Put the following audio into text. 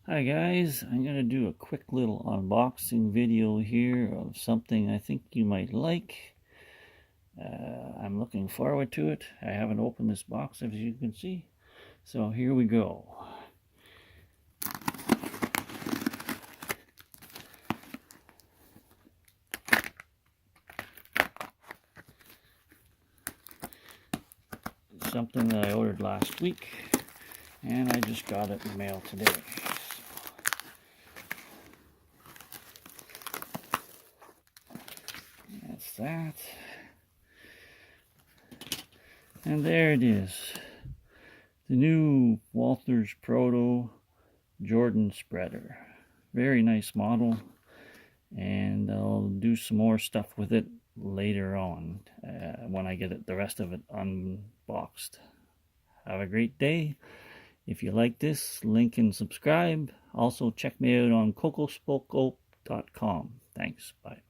Hi guys, I'm going to do a quick little unboxing video here of something I think you might like. I'm looking forward to it. I haven't opened this box as you can see. So here we go. Something that I ordered last week and I just got it in the mail today. That's that. And there it is. The new Walthers Proto Jordan spreader. Very nice model, and I'll do some more stuff with it later on when I get the rest of it unboxed. Have a great day. If you like this, link and subscribe. Also check me out on cocospoko.com. Thanks. Bye.